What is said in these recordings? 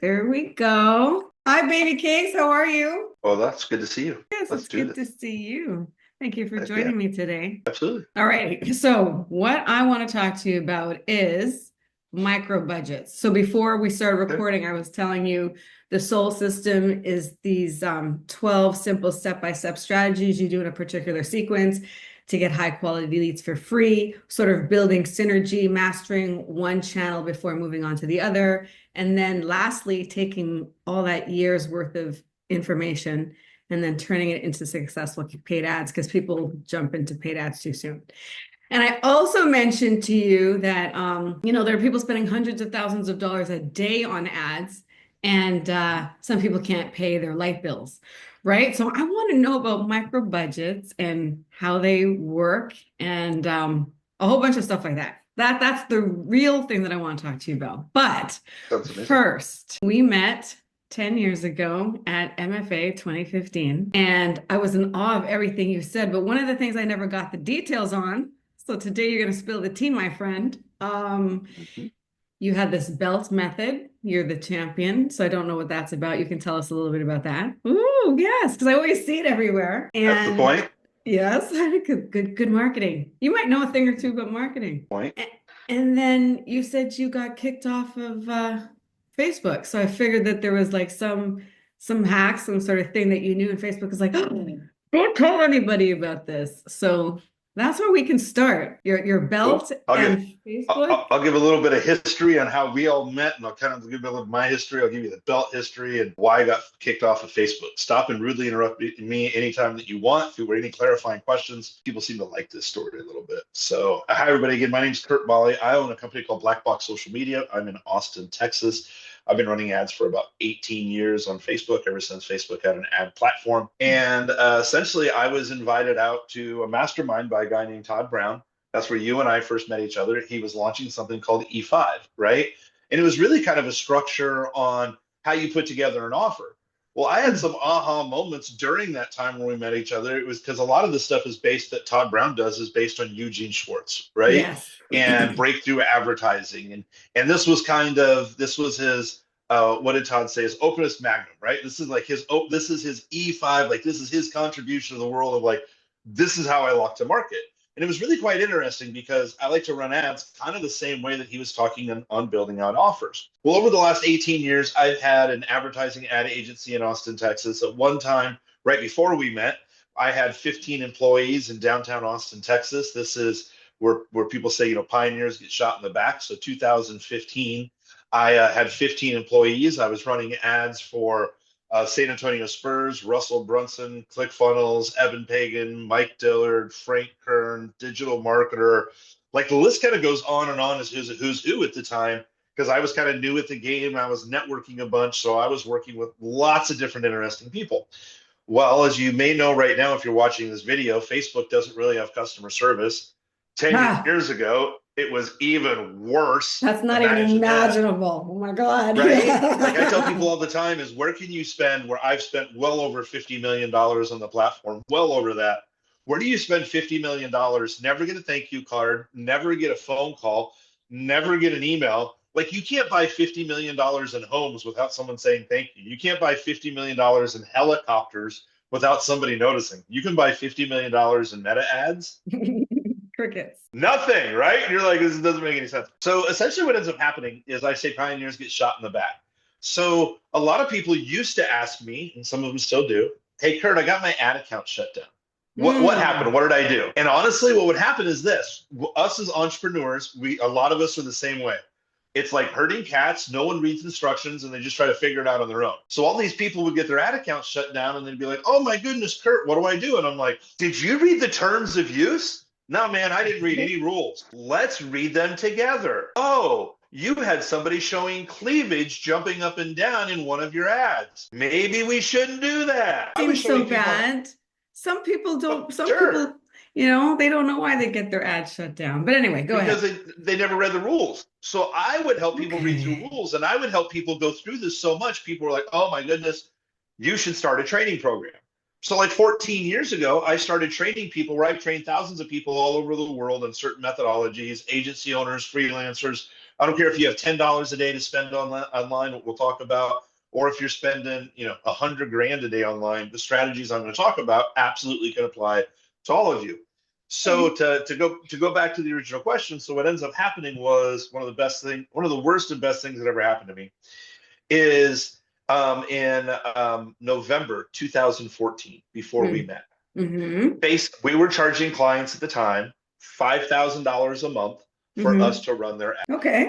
There we go. Hi, baby cakes. How are you? Well, that's good to see you. Yes, Let's it's do good this. to see you. Thank you for Heck yeah, joining me today. absolutely. All right. So, what I want to talk to you about is micro budgets. So, before we started Okay. recording, I was telling you the SOL system is these 12 simple step-by-step strategies you do in a particular sequence to get high quality leads for free, sort of building synergy, mastering one channel before moving on to the other. And then lastly, taking all that year's worth of information and then turning it into successful paid ads because people jump into paid ads too soon. And I also mentioned to you that there are people spending hundreds of thousands of dollars a day on ads, and some people can't pay their light bills, right? So I want to know about micro budgets and how they work, and a whole bunch of stuff like that. That's the real thing that I want to talk to you about. But Sounds amazing. first, we met 10 years ago at MFA 2015, and I was in awe of everything you said. But one of the things I never got the details on, so today you're going to spill the tea, my friend. Mhm. You had this belt method. You're the champion. So I don't know what that's about. You can tell us a little bit about that. Ooh, yes, because I always see it everywhere. That's the And point. yes, good marketing. You might know a thing or two about marketing. Point. And then you said you got kicked off of Facebook. So I figured that there was like some hack, some sort of thing that you knew, and Facebook was like, oh, don't tell anybody about this. So that's where we can start. Your Cool. belt I'll give and Facebook. I'll give a little bit of history on how we all met, and I'll kind of give a little of my history. I'll give you the belt history and why I got kicked off of Facebook. Stop and rudely interrupt me anytime that you want. If there were any clarifying questions, people seem to like this story a little bit. So, hi everybody. Again, my name is Curt Maly. I own a company called Black Box Social Media. I'm in Austin, Texas. I've been running ads for about 18 years on Facebook, ever since Facebook had an ad platform. And essentially, I was invited out to a mastermind by a guy named Todd Brown. That's where you and I first met each other. He was launching something called E5, right? And it was really kind of a structure on how you put together an offer. Well, I had some aha moments during that time when we met each other. It was because a lot of the stuff is based that Todd Brown does is based on Eugene Schwartz, right? Yes. And breakthrough advertising. And this was his what did Todd say? His opus magnum, right? This is like this is his E5, like this is his contribution to the world of like, this is how I lock to market. And it was really quite interesting because I like to run ads kind of the same way that he was talking on building out offers. Well, over the last 18 years, I've had an advertising ad agency in Austin, Texas. At one time, right before we met, I had 15 employees in downtown Austin, Texas. This is where people say, pioneers get shot in the back. So 2015, I had 15 employees. I was running ads for San Antonio Spurs, Russell Brunson, ClickFunnels, Evan Pagan, Mike Dillard, Frank Kern, digital marketer. Like the list kind of goes on and on as who's who at the time because I was kind of new at the game. I was networking a bunch, so I was working with lots of different interesting people. Well, as you may know right now, if you're watching this video, Facebook doesn't really have customer service. 10 Ah, years ago, it was even worse. that's not even Imagine that, imaginable. Oh my God. right? Like I tell people all the time is where can you spend where I've spent well over $50 million on the platform, well over that. Where do you spend $50 million, never get a thank you card, never get a phone call, never get an email? Like you can't buy $50 million in homes without someone saying thank you. You can't buy $50 million in helicopters without somebody noticing. You can buy $50 million in meta ads. Crickets. Nothing, right? And you're like, this doesn't make any sense. So essentially what ends up happening is I say pioneers get shot in the back. So a lot of people used to ask me, and some of them still do, hey, Curt, I got my ad account shut down. What happened? Mm. What did I do? And honestly, what would happen is this. Us as entrepreneurs, a lot of us are the same way. It's like herding cats. No one reads instructions and they just try to figure it out on their own. So all these people would get their ad accounts shut down and they'd be like, oh my goodness, Curt, what do I do? And I'm like, did you read the terms of use? No, man, I didn't read any rules. Let's read them together. Oh, you had somebody showing cleavage jumping up and down in one of your ads. Maybe we shouldn't do that. I was Seems so showing people, bad. Some people oh, don't, some sure, people, they don't know why they get their ads shut down. But anyway, go because ahead. they never read the rules. So I would help people read through Okay. rules and I would help people go through this so much. People were like, oh my goodness, you should start a training program. So like 14 years ago, I started training people where I've trained thousands of people all over the world on certain methodologies, agency owners, freelancers, I don't care if you have $10 a day to spend online, what we'll talk about, or if you're spending, 100 grand a day online, the strategies I'm going to talk about absolutely can apply to all of you. So to go back to the original question, so what ends up happening was one of the worst and best things that ever happened to me is in November 2014, before we met. Mm-hmm. We were charging clients at the time $5,000 a month for us to run their ad. Okay.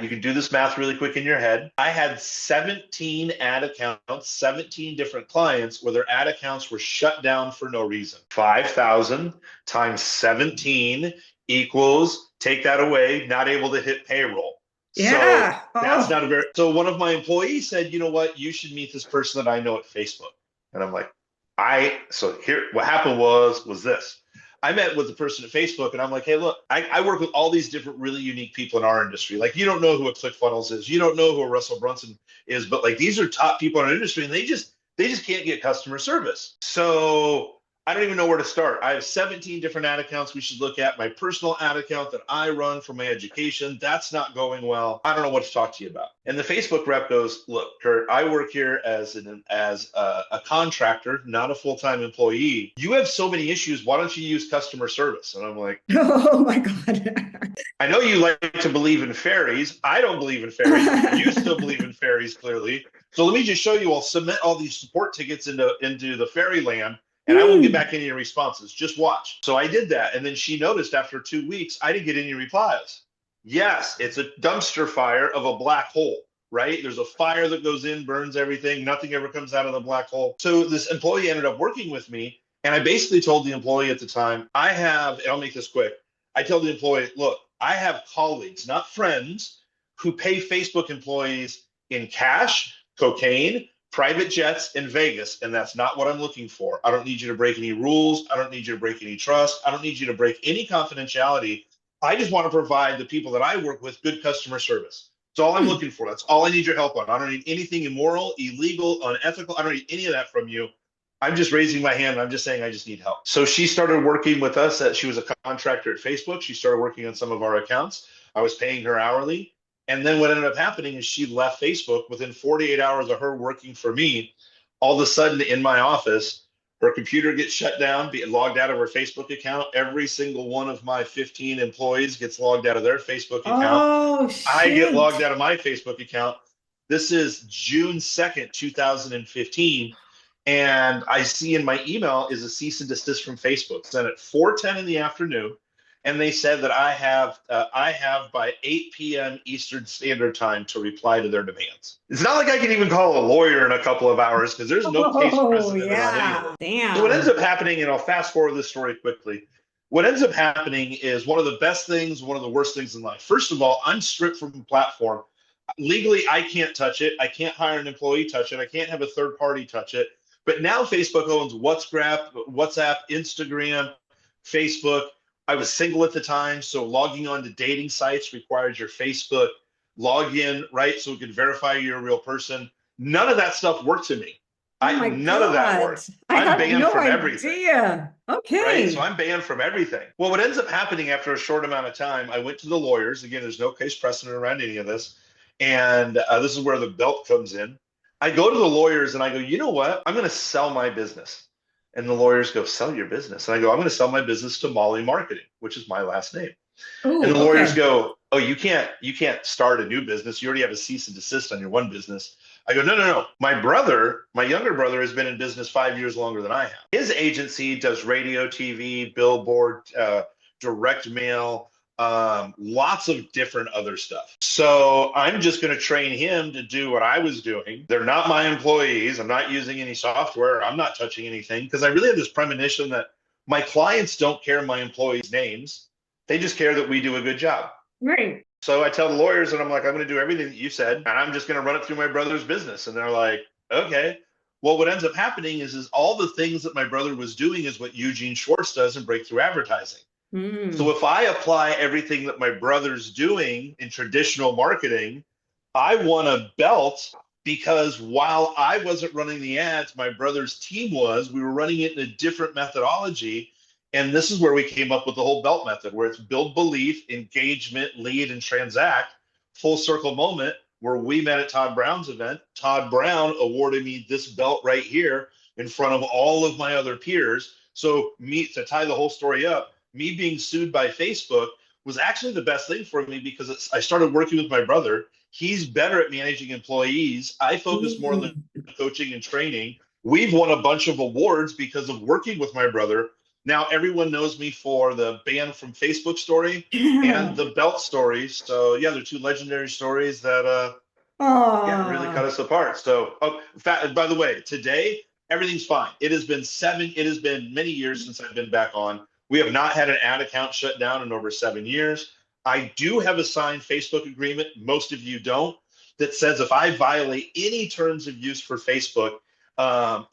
You can do this math really quick in your head. I had 17 ad accounts, 17 different clients where their ad accounts were shut down for no reason. 5,000 times 17 equals, take that away, not able to hit payroll. Yeah. So that's not a very, so one of my employees said, you know what, you should meet this person that I know at Facebook. And I'm like, so here, what happened was this. I met with the person at Facebook and I'm like, hey, look, I work with all these different really unique people in our industry. Like, you don't know who a ClickFunnels is. You don't know who a Russell Brunson is, but like, these are top people in our industry and they just can't get customer service. So I don't even know where to start. I have 17 different ad accounts we should look at. My personal ad account that I run for my education, that's not going well. I don't know what to talk to you about. And the Facebook rep goes, look, Curt, I work here as a contractor, not a full-time employee. You have so many issues. Why don't you use customer service? And I'm like, oh my God. I know you like to believe in fairies. I don't believe in fairies. You still believe in fairies, clearly. So let me just show you. I'll submit all these support tickets into the fairyland. And I won't get back any responses. Just watch. So I did that. And then she noticed after 2 weeks, I didn't get any replies. Yes, it's a dumpster fire of a black hole, right? There's a fire that goes in, burns everything. Nothing ever comes out of the black hole. So this employee ended up working with me. And I basically told the employee at the time, and I'll make this quick. I told the employee, look, I have colleagues, not friends, who pay Facebook employees in cash, cocaine, private jets, in Vegas, and that's not what I'm looking for. I don't need you to break any rules. I don't need you to break any trust. I don't need you to break any confidentiality. I just want to provide the people that I work with good customer service. That's all I'm looking for. That's all I need your help on. I don't need anything immoral, illegal, unethical. I don't need any of that from you. I'm just raising my hand. I'm just saying I just need help. So she started working with us. She was a contractor at Facebook. She started working on some of our accounts. I was paying her hourly. And then what ended up happening is she left Facebook. Within 48 hours of her working for me, all of a sudden in my office, her computer gets shut down, logged out of her Facebook account. Every single one of my 15 employees gets logged out of their Facebook account. Oh, I get shoot. logged out of my Facebook account. This is June 2nd, 2015. And I see in my email is a cease and desist from Facebook sent at 4:10 in the afternoon. And they said that I have by 8 p.m. Eastern Standard Time to reply to their demands. It's not like I can even call a lawyer in a couple of hours because there's no case precedent on any of it. Damn. So what ends up happening, and I'll fast forward this story quickly. What ends up happening is one of the best things, one of the worst things in life. First of all, I'm stripped from the platform. Legally, I can't touch it. I can't hire an employee touch it. I can't have a third party touch it. But now Facebook owns WhatsApp, Instagram, Facebook. I was single at the time, so logging on to dating sites requires your Facebook login, right? So we could verify you're a real person. None of that stuff worked to me. None of that worked. I'm banned from everything. Okay. Right? So I'm banned from everything. Well, what ends up happening after a short amount of time, I went to the lawyers. Again, there's no case precedent around any of this. And this is where the belt comes in. I go to the lawyers and I go, you know what? I'm going to sell my business. And the lawyers go, sell your business. And I go, I'm going to sell my business to Maly Marketing, which is my last name. Ooh, and the lawyers go, oh, you can't start a new business. You already have a cease and desist on your one business. I go, no. My younger brother has been in business 5 years longer than I have. His agency does radio, TV, billboard, direct mail, lots of different other stuff. So I'm just going to train him to do what I was doing. They're not my employees. I'm not using any software. I'm not touching anything because I really have this premonition that my clients don't care my employees' names. They just care that we do a good job. Right. So I tell the lawyers and I'm like, I'm going to do everything that you said, and I'm just going to run it through my brother's business. And they're like, okay. Well, what ends up happening is all the things that my brother was doing is what Eugene Schwartz does in breakthrough advertising. So if I apply everything that my brother's doing in traditional marketing, I won a belt because while I wasn't running the ads, my brother's team was. We were running it in a different methodology. And this is where we came up with the whole belt method, where it's build belief, engagement, lead, and transact. full circle moment where we met at Todd Brown's event. Todd Brown awarded me this belt right here in front of all of my other peers. So me, to tie the whole story up, me being sued by Facebook was actually the best thing for me because I started working with my brother. He's better at managing employees. I focus more on the coaching and training. We've won a bunch of awards because of working with my brother. Now everyone knows me for the ban from Facebook story and the belt stories. So yeah, they're two legendary stories that yeah, really cut us apart. So by the way, today everything's fine. It has been many years since I've been back on. We have not had an ad account shut down in over 7 years. I do have a signed Facebook agreement. Most of you don't. That says if I violate any terms of use for Facebook,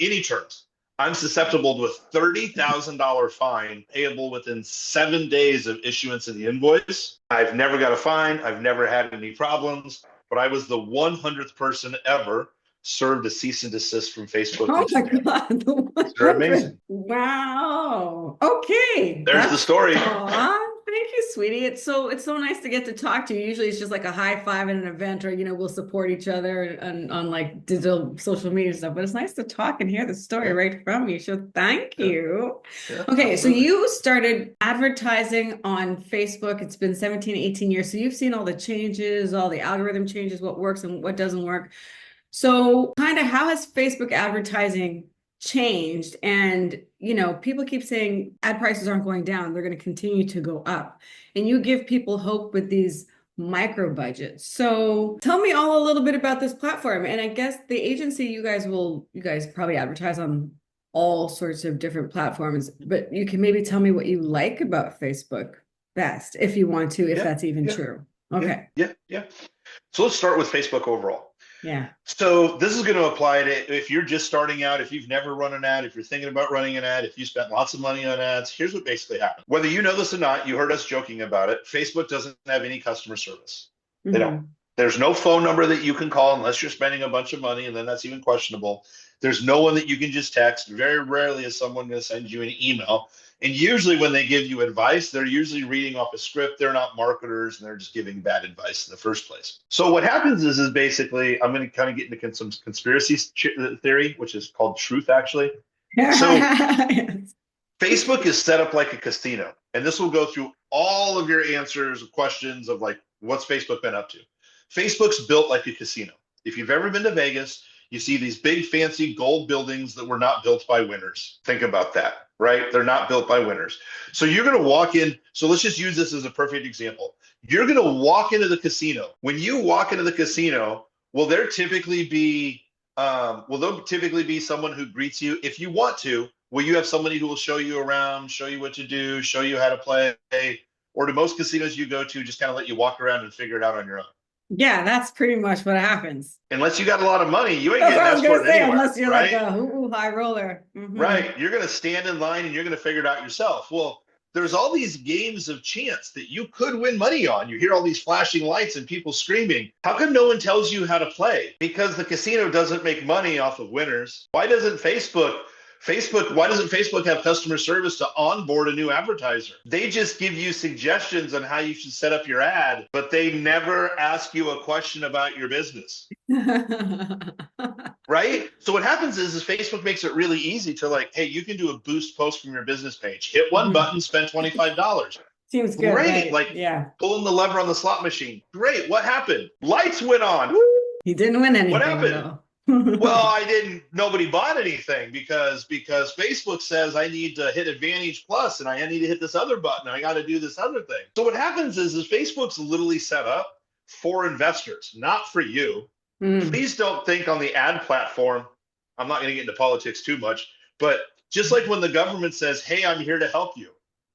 any terms, I'm susceptible to a $30,000 fine payable within 7 days of issuance of the invoice. I've never got a fine. I've never had any problems, but I was the 100th person ever served a cease and desist from Facebook. Oh my God. They're amazing. Wow. Okay. There's the story. Aw, thank you, sweetie. It's so nice to get to talk to you. Usually it's just like a high five at an event, or we'll support each other on like digital social media stuff. But it's nice to talk and hear the story right from you. So thank you. Yeah, okay, absolutely. so you started advertising on Facebook. It's been 17, 18 years. So you've seen all the changes, all the algorithm changes, what works and what doesn't work. So kind of how has Facebook advertising changed? And, people keep saying ad prices aren't going down. They're going to continue to go up. And you give people hope with these micro budgets. So tell me all a little bit about this platform. And I guess the agency, you guys probably advertise on all sorts of different platforms, but you can maybe tell me what you like about Facebook best, if you want to, if that's even true. Okay. Yeah. So let's start with Facebook overall. Yeah. So this is going to apply to if you're just starting out, if you've never run an ad, if you're thinking about running an ad, if you spent lots of money on ads. Here's what basically happened. Whether you know this or not, you heard us joking about it. Facebook doesn't have any customer service. They don't. There's no phone number that you can call unless you're spending a bunch of money, and then that's even questionable. There's no one that you can just text. Very rarely is someone going to send you an email. And usually when they give you advice, they're usually reading off a script. They're not marketers, and they're just giving bad advice in the first place. So what happens is basically, I'm going to kind of get into some conspiracy theory, which is called truth, actually. So Facebook is set up like a casino, and this will go through all of your answers, questions of like, what's Facebook been up to? Facebook's built like a casino. If you've ever been to Vegas, you see these big fancy gold buildings that were not built by winners. Think about that, right? They're not built by winners. So you're going to walk in. So let's just use this as a perfect example. You're going to walk into the casino. When you walk into the casino, will there typically be someone who greets you? If you want to, will you have somebody who will show you around, show you what to do, show you how to play? Or do most casinos you go to just kind of let you walk around and figure it out on your own? Yeah, that's pretty much what happens. Unless you got a lot of money, you ain't getting escorted anywhere. Unless you're right? like a high roller. Right. You're going to stand in line and you're going to figure it out yourself. Well, there's all these games of chance that you could win money on. You hear all these flashing lights and people screaming. How come no one tells you how to play? Because the casino doesn't make money off of winners. Why doesn't Facebook have customer service to onboard a new advertiser? They just give you suggestions on how you should set up your ad, but they never ask you a question about your business. Right? So what happens is Facebook makes it really easy to like, hey, you can do a boost post from your business page. Hit one button, spend $25. Seems good. Great. Right? Pulling the lever on the slot machine. Great. What happened? Lights went on. You didn't win anything. What happened? Though. Well, nobody bought anything because Facebook says I need to hit Advantage Plus and I need to hit this other button. I got to do this other thing. So what happens is Facebook's literally set up for investors, not for you. Please don't think on the ad platform. I'm not going to get into politics too much, but just like when the government says, hey, I'm here to help you.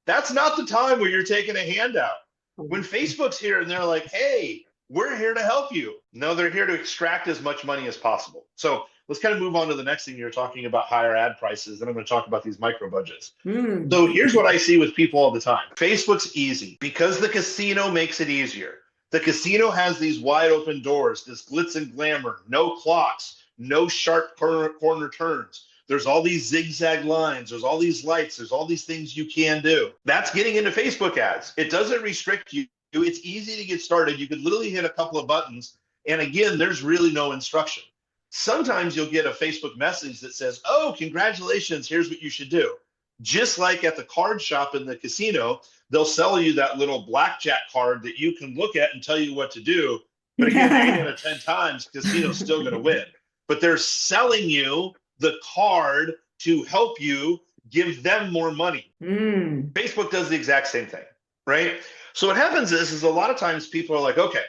That's not the time where you're taking a handout. When Facebook's here and they're like, hey, we're here to help you. No, they're here to extract as much money as possible. So let's kind of move on to the next thing. You're talking about higher ad prices. Then I'm going to talk about these micro budgets. So here's what I see with people all the time. Facebook's easy because the casino makes it easier. The casino has these wide open doors, this glitz and glamour, no clocks, no sharp corner turns. There's all these zigzag lines. There's all these lights. There's all these things you can do. That's getting into Facebook ads. It doesn't restrict you It's easy to get started. You could literally hit a couple of buttons. And again, there's really no instruction. Sometimes you'll get a Facebook message that says, oh, congratulations, here's what you should do. Just like at the card shop in the casino, they'll sell you that little blackjack card that you can look at and tell you what to do. But again, 8 out of 10 times, casino's still going to win. But they're selling you the card to help you give them more money. Facebook does the exact same thing, right? So what happens is a lot of times people are like, okay,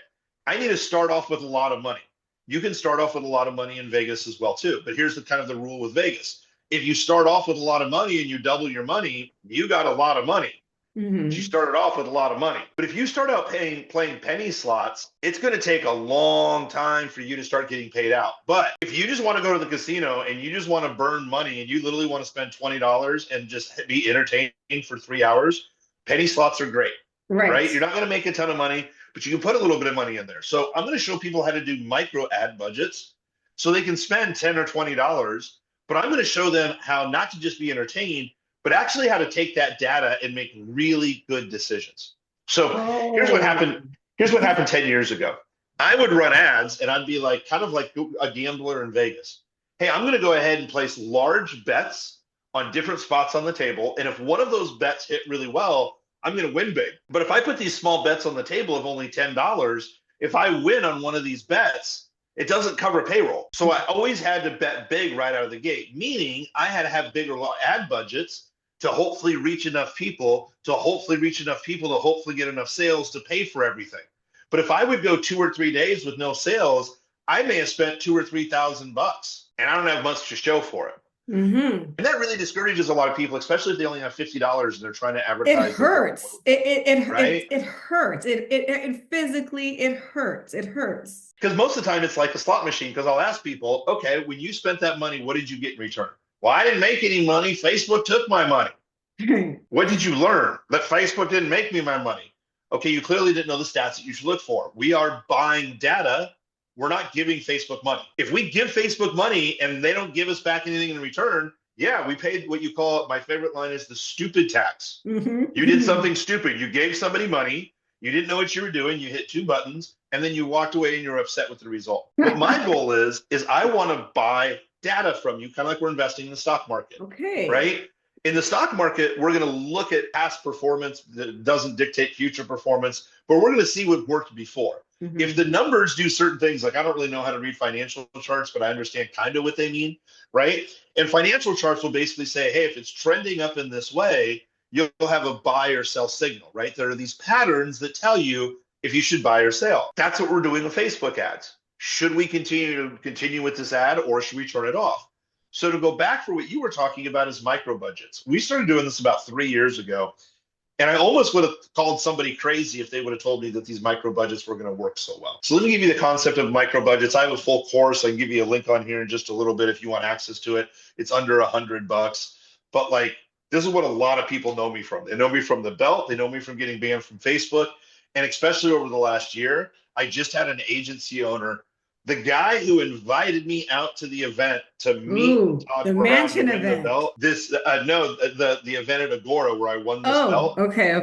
I need to start off with a lot of money. You can start off with a lot of money in Vegas as well too. But here's the kind of the rule with Vegas. If you start off with a lot of money and you double your money, you got a lot of money. You started off with a lot of money. But if you start out playing penny slots, it's going to take a long time for you to start getting paid out. But if you just want to go to the casino and you just want to burn money and you literally want to spend $20 and just be entertained for 3 hours, penny slots are great, right? You're not going to make a ton of money, but you can put a little bit of money in there. So I'm going to show people how to do micro ad budgets so they can spend $10 or $20, but I'm going to show them how not to just be entertained, but actually how to take that data and make really good decisions. So here's what happened. Here's what happened 10 years ago. I would run ads and I'd be like, kind of like a gambler in Vegas. Hey, I'm going to go ahead and place large bets on different spots on the table. And if one of those bets hit really well, I'm going to win big. But if I put these small bets on the table of only $10, if I win on one of these bets, it doesn't cover payroll. So I always had to bet big right out of the gate, meaning I had to have bigger ad budgets to hopefully reach enough people, to hopefully get enough sales to pay for everything. But if I would go 2 or 3 days with no sales, I may have spent $2,000 or $3,000 and I don't have much to show for it. And that really discourages a lot of people, especially if they only have $50 and they're trying to advertise. It hurts. It hurts. It physically, it hurts. It hurts. Because most of the time it's like a slot machine, because I'll ask people, okay, when you spent that money, what did you get in return? Well, I didn't make any money. Facebook took my money. What did you learn? That Facebook didn't make me my money. Okay, you clearly didn't know the stats that you should look for. We are buying data. We're not giving Facebook money. If we give Facebook money and they don't give us back anything in return, yeah, we paid what you call, my favorite line is the stupid tax. You did something stupid. You gave somebody money. You didn't know what you were doing. You hit 2 buttons and then you walked away and you're upset with the result. What my goal is I want to buy data from you, kind of like we're investing in the stock market. Okay. Right? In the stock market, we're going to look at past performance that doesn't dictate future performance, but we're going to see what worked before. If the numbers do certain things, like I don't really know how to read financial charts, but I understand kind of what they mean, right? And financial charts will basically say, hey, if it's trending up in this way, you'll have a buy or sell signal, right? There are these patterns that tell you if you should buy or sell. That's what we're doing with Facebook ads. Should we continue with this ad or should we turn it off? So to go back for what you were talking about is micro budgets. We started doing this about 3 years ago. And I almost would have called somebody crazy if they would have told me that these micro budgets were going to work so well. So let me give you the concept of micro budgets. I have a full course. I can give you a link on here in just a little bit if you want access to it. It's under $100. But like, this is what a lot of people know me from. They know me from the belt. They know me from getting banned from Facebook. And especially over the last year, I just had an agency owner, the guy who invited me out to the event to meet the mansion event. The belt. The event at Agora where I won this belt. Okay.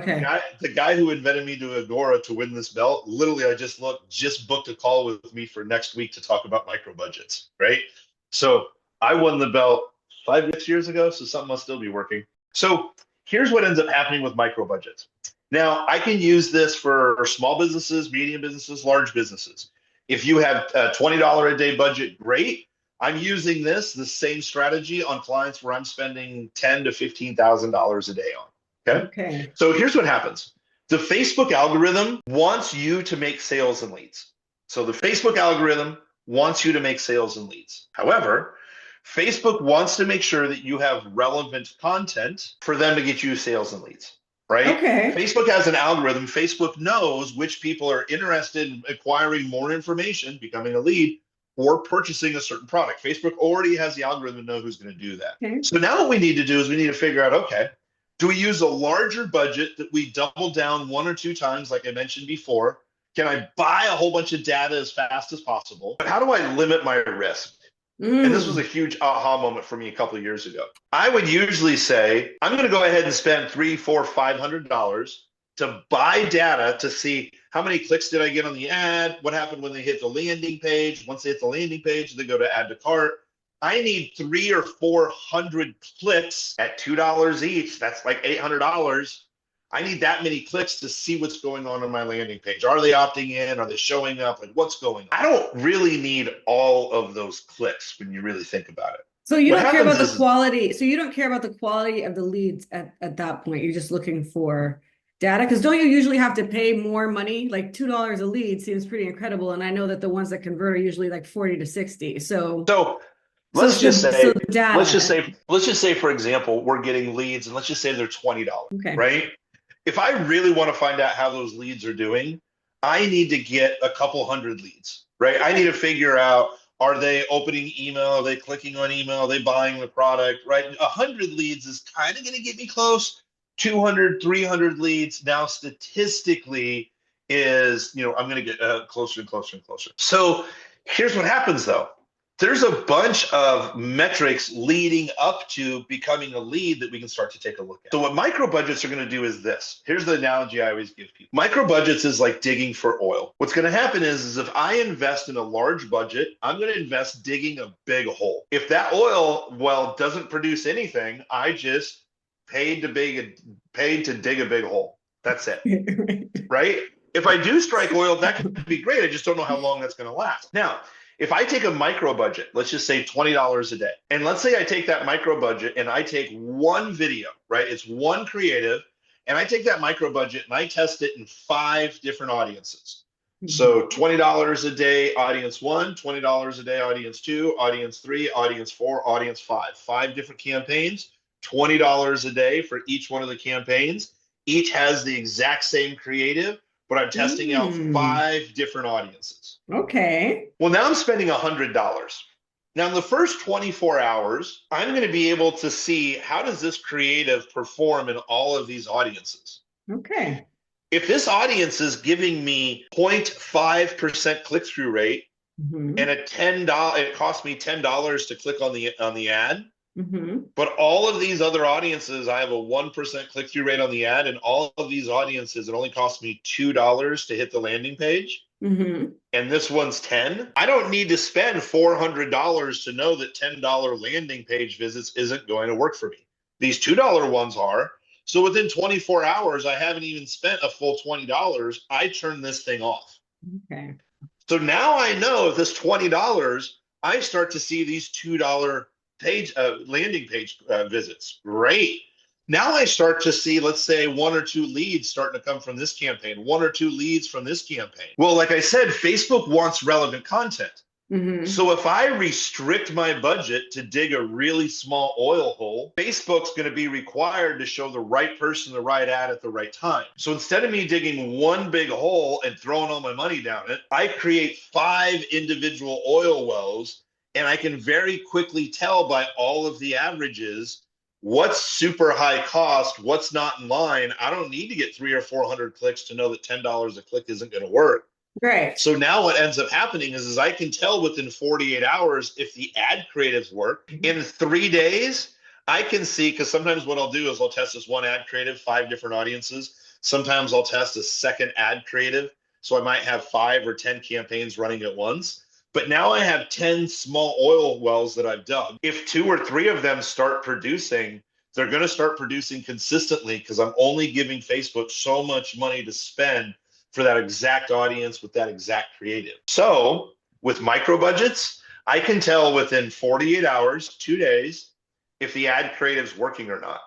The guy who invited me to Agora to win this belt, literally, I just booked a call with me for next week to talk about micro budgets, right? So I won the belt 5-6 years ago, so something must still be working. So here's what ends up happening with micro budgets. Now, I can use this for small businesses, medium businesses, large businesses. If you have a $20 a day budget, great. I'm using the same strategy on clients where I'm spending $10,000 to $15,000 a day on. Okay. So here's what happens. The Facebook algorithm wants you to make sales and leads. So the Facebook algorithm wants you to make sales and leads. However, Facebook wants to make sure that you have relevant content for them to get you sales and leads. Right? Okay. Facebook has an algorithm. Facebook knows which people are interested in acquiring more information, becoming a lead, or purchasing a certain product. Facebook already has the algorithm to know who's going to do that. Okay. So now what we need to do is we need to figure out, okay, do we use a larger budget that we double down 1 or 2 times, like I mentioned before? Can I buy a whole bunch of data as fast as possible? But how do I limit my risk? And this was a huge aha moment for me a couple of years ago. I would usually say, I'm going to go ahead and spend $300, $400, $500 to buy data to see how many clicks did I get on the ad, what happened when they hit the landing page. Once they hit the landing page, they go to add to cart. I need 300 or 400 clicks at $2 each. That's like $800. I need that many clicks to see what's going on my landing page. Are they opting in? Are they showing up? Like, what's going on? I don't really need all of those clicks when you really think about it. So you What don't care about happens the is, quality. So you don't care about the quality of the leads at that point. You're just looking for data. Because don't you usually have to pay more money? Like $2 a lead seems pretty incredible. And I know that the ones that convert are usually like 40 to 60. So let's just so say, the data. let's just say, for example, we're getting leads, and let's just say they're $20, Okay. right? If I really want to find out how those leads are doing, I need to get a couple hundred leads, right? I need to figure out, are they opening email? Are they clicking on email? Are they buying the product, right? 100 leads is kind of going to get me close. 200, 300 leads now statistically is, I'm going to get closer and closer and closer. So here's what happens though. There's a bunch of metrics leading up to becoming a lead that we can start to take a look at. So what micro budgets are going to do is this. Here's the analogy I always give people. Micro budgets is like digging for oil. What's going to happen is if I invest in a large budget, I'm going to invest digging a big hole. If that oil well doesn't produce anything, I just paid to dig a big hole. That's it. Right? If I do strike oil, that could be great. I just don't know how long that's going to last. Now, if I take a micro budget, let's just say $20 a day, and let's say I take that micro budget and I take one video, right? It's one creative, and I take that micro budget and I test it in 5 different audiences. So $20 a day, audience 1, $20 a day, audience 2, audience 3, audience 4, audience 5. 5 different campaigns, $20 a day for each one of the campaigns. Each has the exact same creative, but I'm testing out 5 different audiences. Okay. Well, now I'm spending $100. Now, in the first 24 hours, I'm going to be able to see how does this creative perform in all of these audiences. Okay. If this audience is giving me 0.5% click-through rate and it costs me $10 to click on the ad, but all of these other audiences, I have a 1% click-through rate on the ad, and all of these audiences, it only costs me $2 to hit the landing page. And this one's 10. I don't need to spend $400 to know that $10 landing page visits isn't going to work for me. These $2 ones are. So within 24 hours, I haven't even spent a full $20. I turn this thing off. Okay. So now I know this $20, I start to see these $2 landing page visits. Great. Now I start to see, let's say, 1 or 2 leads starting to come from this campaign, 1 or 2 leads from this campaign. Well, like I said, Facebook wants relevant content. So if I restrict my budget to dig a really small oil hole, Facebook's going to be required to show the right person the right ad at the right time. So instead of me digging one big hole and throwing all my money down it, I create 5 individual oil wells, and I can very quickly tell by all of the averages what's super high cost, what's not in line. I don't need to get 300 or 400 clicks to know that $10 a click isn't going to work. Right. So now what ends up happening is I can tell within 48 hours if the ad creatives work. In 3 days, I can see, because sometimes what I'll do is I'll test this one ad creative, 5 different audiences. Sometimes I'll test a second ad creative. So I might have 5 or 10 campaigns running at once. But now I have 10 small oil wells that I've dug. If 2 or 3 of them start producing, they're going to start producing consistently because I'm only giving Facebook so much money to spend for that exact audience with that exact creative. So with micro budgets, I can tell within 48 hours, 2 days, if the ad creative's working or not,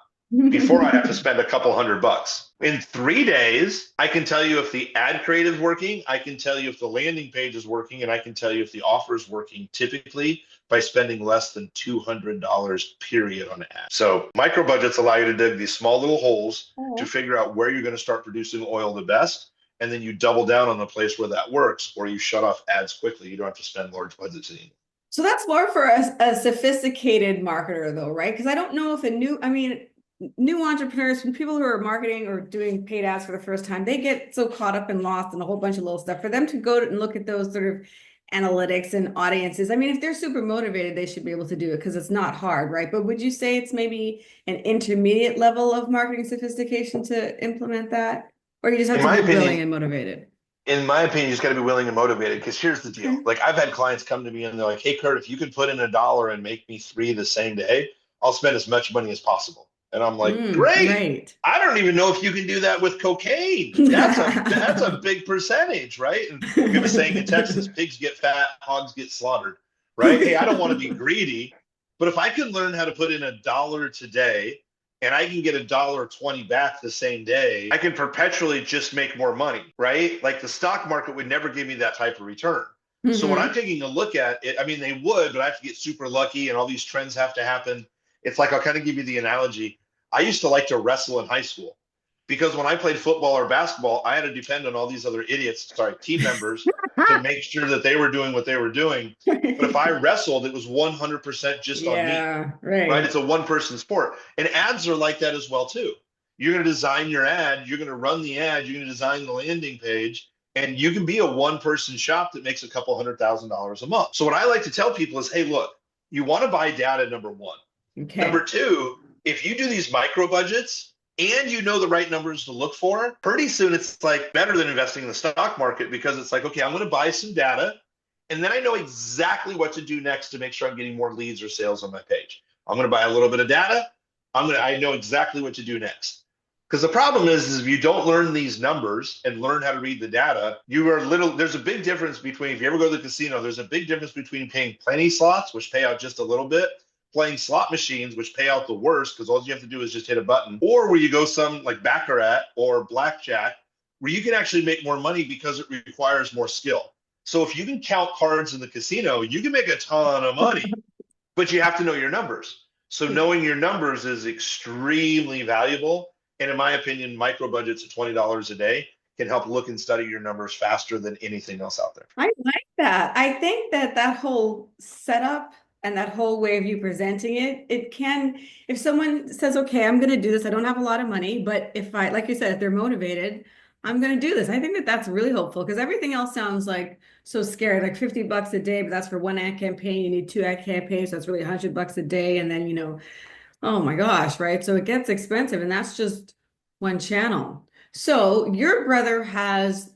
before I have to spend a couple $100. In 3 days, I can tell you if the ad creative is working, I can tell you if the landing page is working, and I can tell you if the offer is working, typically by spending less than $200 period on an ad. So micro budgets allow you to dig these small little holes to figure out where you're going to start producing oil the best. And then you double down on the place where that works, or you shut off ads quickly. You don't have to spend large budgets anymore. So that's more for a sophisticated marketer though, right? Because I don't know if new entrepreneurs, people who are marketing or doing paid ads for the first time, they get so caught up and lost in a whole bunch of little stuff. For them to go and look at those sort of analytics and audiences, I mean, if they're super motivated, they should be able to do it because it's not hard, right? But would you say it's maybe an intermediate level of marketing sophistication to implement that? Or you just have In to my be willing opinion, and motivated? you just got to be willing and motivated. Because here's the deal: Okay. like I've had clients come to me and they're like, "Hey, Curt, if you could put in $1 and make me three the same day, I'll spend as much money as possible." And I'm like, "Great! Right. I don't even know if you can do that with cocaine. That's a big percentage, right?" And we have a saying in Texas: "Pigs get fat, hogs get slaughtered." Right? Hey, I don't want to be greedy, but if I can learn how to put in $1 today and I can get $1.20 back the same day, I can perpetually just make more money, right? Like the stock market would never give me that type of return. So when I'm Hmm. taking a look at it, I mean, they would, but I have to get super lucky and all these trends have to happen. It's like, I'll kind of give you the analogy. I used to like to wrestle in high school because when I played football or basketball, I had to depend on all these other idiots, sorry, team members to make sure that they were doing what they were doing. But if I wrestled, it was 100% just on me, Yeah, right? right. It's a one person sport. And ads are like that as well, too. You're going to design your ad, you're going to run the ad, you're going to design the landing page, and you can be a one person shop that makes a couple $100,000 a month. So, what I like to tell people is, hey, look, you want to buy data, number one. Number Okay. two, if you do these micro budgets and you know the right numbers to look for, pretty soon it's like better than investing in the stock market because it's like, okay, I'm going to buy some data and then I know exactly what to do next to make sure I'm getting more leads or sales on my page. I'm going to buy a little bit of data. I know exactly what to do next. Because the problem is if you don't learn these numbers and learn how to read the data, there's a big difference between, if you ever go to the casino, there's a big difference between paying penny slots, which pay out just a little bit, playing slot machines, which pay out the worst because all you have to do is just hit a button, or where you go some like Baccarat or Blackjack, where you can actually make more money because it requires more skill. So if you can count cards in the casino, you can make a ton of money, but you have to know your numbers. So knowing your numbers is extremely valuable. And in my opinion, micro budgets at $20 a day can help look and study your numbers faster than anything else out there. I like that. I think that that whole setup and that whole way of you presenting it, it can, if someone says, okay, I'm going to do this, I don't have a lot of money, but if I, like you said, if they're motivated, I'm going to do this. I think that that's really hopeful because everything else sounds like so scary, like $50 a day, but that's for one ad campaign. You need two ad campaigns. So that's really $100 a day. And then, oh my gosh, right? So it gets expensive, and that's just one channel. So your brother has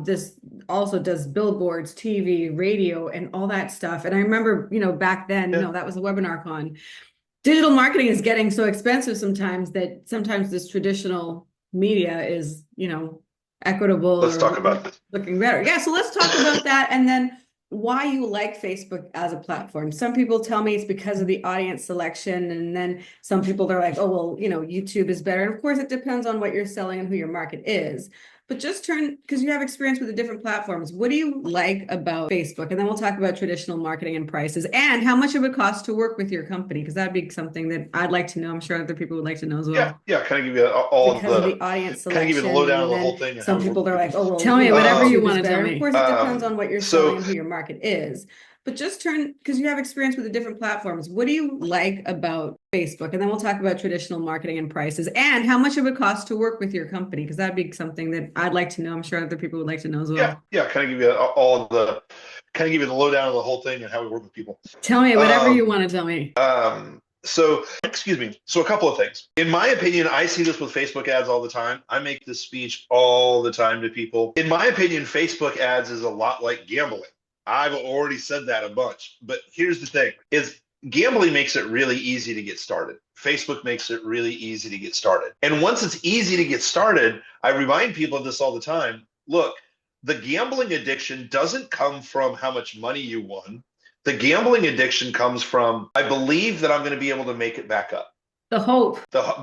this also does billboards, TV, radio, and all that stuff. And I remember, back then, Yeah. that was a webinar con. Digital marketing is getting so expensive sometimes that sometimes this traditional media is, equitable Let's talk or about this. looking better. Yeah, so let's talk about that and then why you like Facebook as a platform. Some people tell me it's because of the audience selection, and then some people they're like, oh, well, YouTube is better. And of course, it depends on what you're selling and who your market is. But just because you have experience with the different platforms, what do you like about Facebook? And then we'll talk about traditional marketing and prices and how much it would cost to work with your company, because that'd be something that I'd like to know. I'm sure other people would like to know as Yeah, well. yeah. Kind of give you all of Because of the the audience kind of give you the selection, lowdown of and the whole then thing and how some we work people with they're like, people. oh, well, Tell me whatever you YouTube is want to better. tell And of me. course, it depends on what you're selling So and who your market is. But just because you have experience with the different platforms, what do you like about Facebook? And then we'll talk about traditional marketing and prices and how much it would cost to work with your company, because that'd be something that I'd like to know. I'm sure other people would like to know as yeah, well. yeah. Kind of give you all of the kind of give you the lowdown of the whole thing and how we work with people. Tell me whatever you Um, want to tell me. so excuse me. So a couple of things. In my opinion, I see this with Facebook ads all the time. I make this speech all the time to people. In my opinion, Facebook ads is a lot like gambling. I've already said that a bunch, but here's the thing: is gambling makes it really easy to get started. Facebook makes it really easy to get started. And once it's easy to get started, I remind people of this all the time. Look, the gambling addiction doesn't come from how much money you won. The gambling addiction comes from, I believe that I'm going to be able to make it back up. The hope.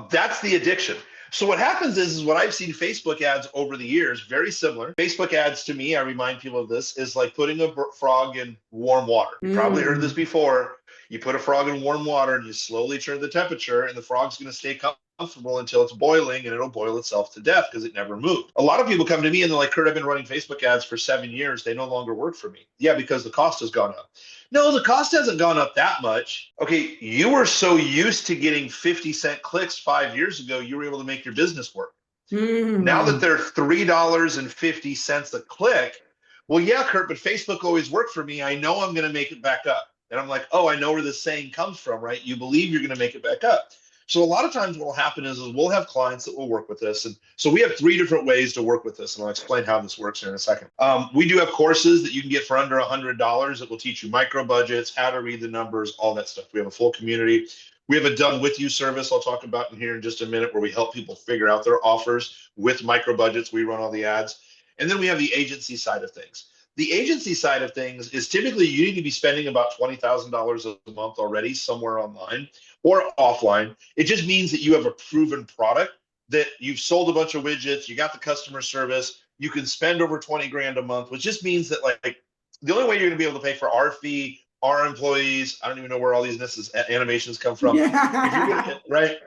That's the addiction. So what happens is what I've seen Facebook ads over the years, very similar. Facebook ads to me, I remind people of this, is like putting a frog in warm water. You probably heard this before. You put a frog in warm water and you slowly turn the temperature and the frog's going to stay comfortable until it's boiling, and it'll boil itself to death because it never moved. A lot of people come to me and they're like, Curt, I've been running Facebook ads for 7 years. They no longer work for me. Yeah, because the cost has gone up. No, the cost hasn't gone up that much. Okay, you were so used to getting 50-cent clicks 5 years ago, you were able to make your business work. Now that they're $3.50 a click, well, yeah, Curt, but Facebook always worked for me. I know I'm going to make it back up. And I'm like, oh, I know where this saying comes from, right? You believe you're going to make it back up. So a lot of times what will happen is we'll have clients that will work with this. And so we have 3 different ways to work with this. And I'll explain how this works here in a second. We do have courses that you can get for under $100 that will teach you micro budgets, how to read the numbers, all that stuff. We have a full community. We have a done with you service I'll talk about in here in just a minute, where we help people figure out their offers with micro budgets. We run all the ads. And then we have the agency side of things. The agency side of things is typically you need to be spending about $20,000 a month already somewhere online or offline. It just means that you have a proven product, that you've sold a bunch of widgets, you got the customer service, you can spend over 20 grand a month, which just means that like the only way you're gonna be able to pay for our fee, our employees, I don't even know where all these animations come from. If you're gonna, right?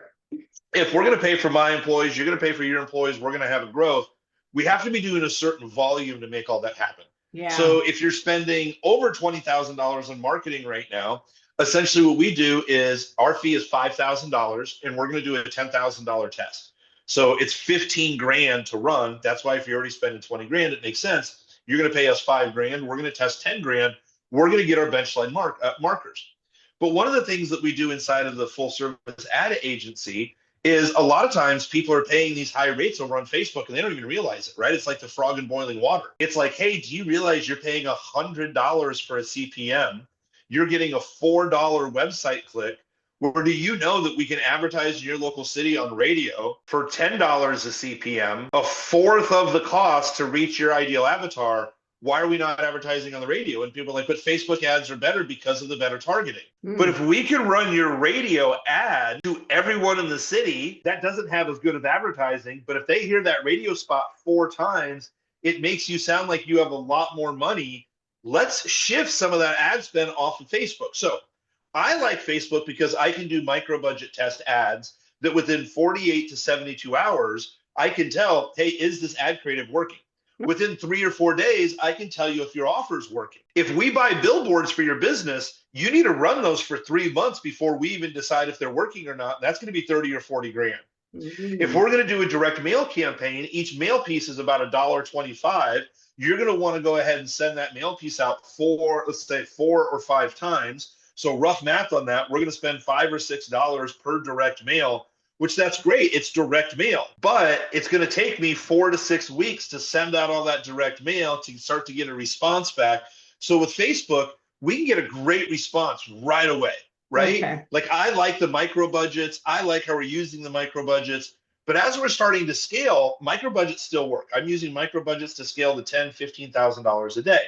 If we're gonna pay for my employees, you're gonna pay for your employees, we're gonna have a growth. We have to be doing a certain volume to make all that happen. Yeah. So if you're spending over $20,000 on marketing right now, essentially what we do is our fee is $5,000 and we're going to do a $10,000 test. So it's 15 grand to run. That's why if you're already spending 20 grand, it makes sense. You're going to pay us 5 grand. We're going to test 10 grand. We're going to get our benchline markers. But one of the things that we do inside of the full service ad agency is a lot of times people are paying these high rates over on Facebook and they don't even realize it, right? It's like the frog in boiling water. It's like, hey, do you realize you're paying $100 for a CPM? You're getting a $4 website click. Or do you know that we can advertise in your local city on radio for $10 a CPM, a fourth of the cost to reach your ideal avatar? Why are we not advertising on the radio? And people are like, but Facebook ads are better because of the better targeting. But if we can run your radio ad to everyone in the city, that doesn't have as good of advertising. But if they hear that radio spot 4 times, it makes you sound like you have a lot more money. Let's shift some of that ad spend off of Facebook. So I like Facebook because I can do micro budget test ads that within 48 to 72 hours, I can tell, hey, is this ad creative working? Within 3 or 4 days, I can tell you if your offer is working. If we buy billboards for your business, you need to run those for 3 months before we even decide if they're working or not. That's going to be 30 or 40 grand. If we're going to do a direct mail campaign, each mail piece is about $1.25. You're going to want to go ahead and send that mail piece out let's say 4 or 5 times. So rough math on that, we're going to spend $5 or $6 per direct mail, which that's great. It's direct mail, but it's going to take me 4 to 6 weeks to send out all that direct mail to start to get a response back. So with Facebook, we can get a great response right away, right? Okay. Like I like the micro budgets. I like how we're using the micro budgets, but as we're starting to scale, micro budgets still work. I'm using micro budgets to scale to $10,000, $15,000 a day.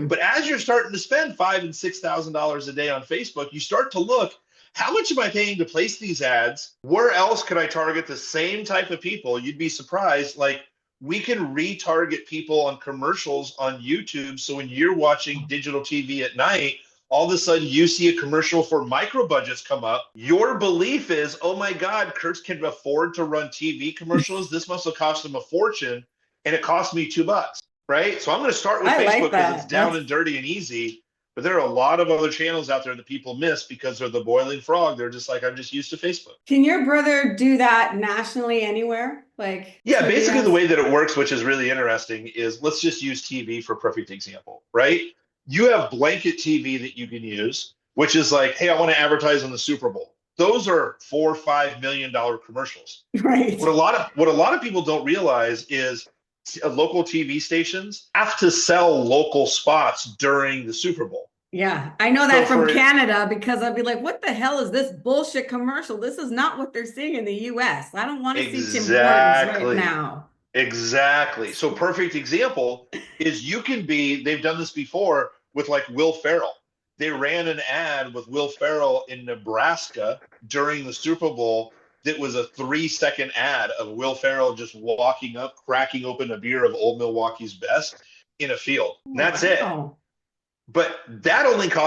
But as you're starting to spend $5,000 and $6,000 a day on Facebook, you start to look, how much am I paying to place these ads? Where else could I target the same type of people? You'd be surprised. Like we can retarget people on commercials on YouTube. So when you're watching digital TV at night, all of a sudden you see a commercial for micro budgets come up. Your belief is, oh my God, Curt can afford to run TV commercials. This must have cost him a fortune. And it cost me $2, right? So I'm going to start with Facebook because it's down and dirty and easy. But there are a lot of other channels out there that people miss because they're the boiling frog. They're just like, I'm just used to Facebook. Can your brother do that nationally anywhere? Like, yeah, basically the way that it works, which is really interesting, is let's just use TV for a perfect example, right? You have blanket TV that you can use, which is like, hey, I want to advertise on the Super Bowl. Those are $4 or $5 million commercials. Right. What a lot of people don't realize is local TV stations have to sell local spots during the Super Bowl. Yeah, I know that from Canada because I'd be like, what the hell is this bullshit commercial? This is not what they're seeing in the US. I don't want to see Tim Hortons right now. Exactly. So perfect example is they've done this before with like Will Ferrell. They ran an ad with Will Ferrell in Nebraska during the Super Bowl. That was a 3-second ad of Will Ferrell just walking up, cracking open a beer of Old Milwaukee's Best in a field. And that's it. But that only cost